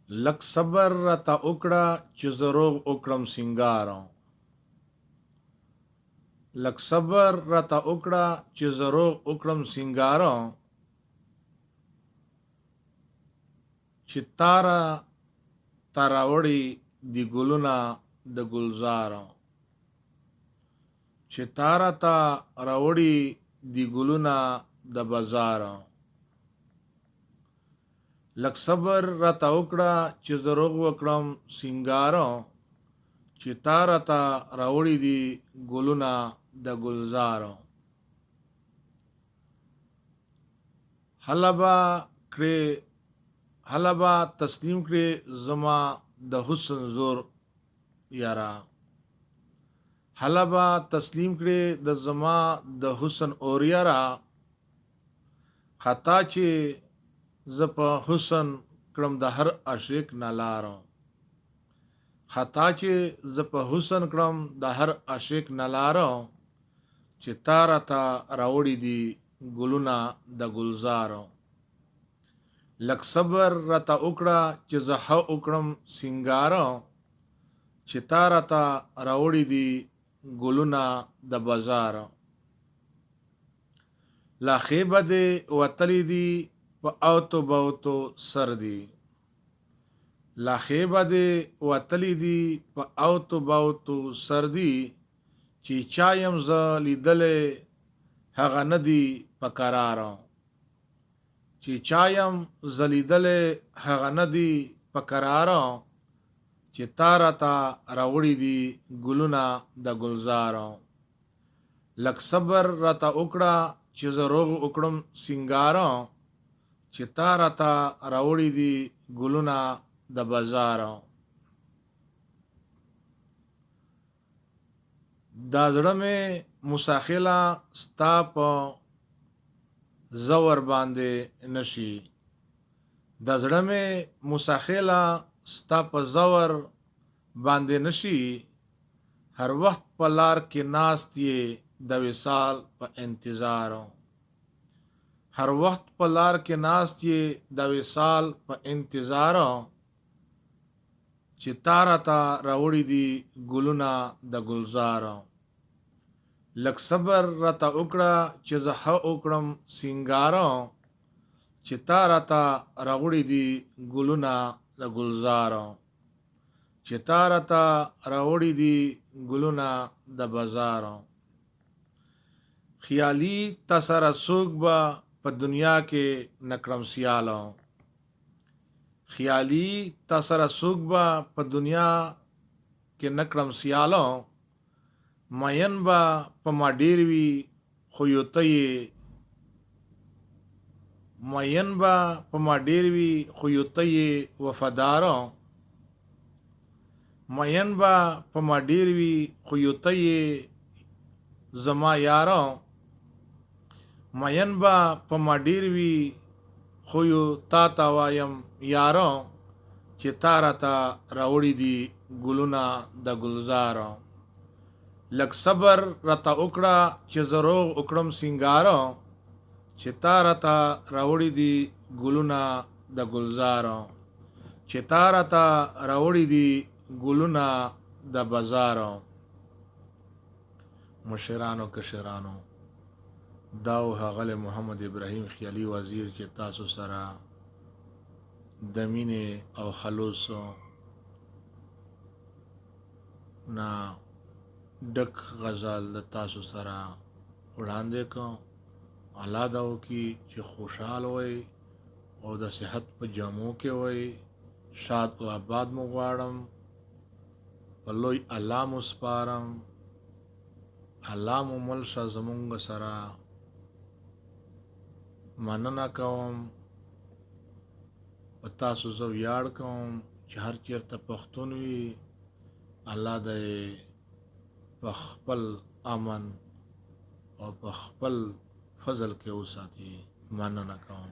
لک صبر راته وکړه چې زه روغ وکړم سینګارو. لک صبر راته وکړه چې زه روغ وکړم سینګارو. چې تاره ته راوړي دي ګلونه د ګلزارو. چې تاره ته راوړي دي ګلونه د بازارو. لک صبر راته وکړه چې زه روغ وکړم سینګارو. چې تاره ته راوړي دي ګلونه د ګلزارو. هله به تسلیم کړې زما د حسن زور یارا. هله به تسلیم کړې د زما د حسن اور یارا. خطا چې زه په حسن کړم د هر عاشق نه لارو. خطا چې زه په حسن کړم د هر عاشق نه لارو. چې تاره ته راوړي دي ګلونه د ګلزارو. لک صبر راته وکړه چې زه ښه وکړم سینګارو. چې تاره ته راوړي دي ګلونه د بازارو. لا ښې بدې وتلي دي په اوتو بوتو سر دي. لا ښې بدې وتلي دي په اوتو بوتو سر دي. چې چا یم زه لیدلی هغه نه دي په کرارو. چې چا یم زه لیدلی هغه نه دي په کرارو. چې تاره ته راوړي دي ګلونه د ګلزارو. لک صبر راته وکړه چې زه روغ وکړم سینګارو. چې تاره ته راوړي دي ګلونه د بازارو. دا زړه مې مساخله ستا په زور باندې نشي. دا زړه مې مساخله ستا په زور باندې نشي. هر وخت په لار کې ناست یې د وصال په انتظارو. هر وخت په لار کې ناست یې د وصال په انتظارو. چې تاره ته راوړي دي ګلونه د ګلزارو. لک صبر راته وکړه چې زه ښه وکړم سینګارو. چې تاره ته راوړي دي ګلونه د ګلزارو. چې تاره ته راوړي دي ګلونه د بازارو. خیالي تا سره څوک به په دنیا کې نکړم سیالو. خیالي تا سره څوک به په دنیا کې نکړم سیالو. مین به په ما ډېر وي خو یو ته یې. مین به په ما ډېر وي خو یو ته یې وفادارو. مین به په ما ډېر وي خو یو ته یې زما یارو. مین به په ما ډېر وي خو یو تا ته وایم یارو. چې تاره ته راوړي دي ګلونه د ګلزارو. لک صبر راته وکړه چې زه روغ وکړم سینګارو. چې تاره ته راوړي دي ګلونه د ګلزارو. چې تاره ته راوړي دي ګلونه د بازارو. مشرانو کشرانو دا و ښاغلی محمد ابراهیم خیالي وزیر چې تاسو سره د مینې او خلوصو نه ډک غزل د تاسو سره وړاندې کوم. الله دا وکړي چې خوشحال وئ او د صحت په جامو کې وئ. شاد او آباد مو غواړم. په لوی الله مو سپارم. الله مو مل شه زمونږ سره. مننه کوم. په تاسو زه ویاړ کوم چې هر چېرته پښتون وي الله دې په خپل امن او په خپل فضل کې وساتي. مننه کوم.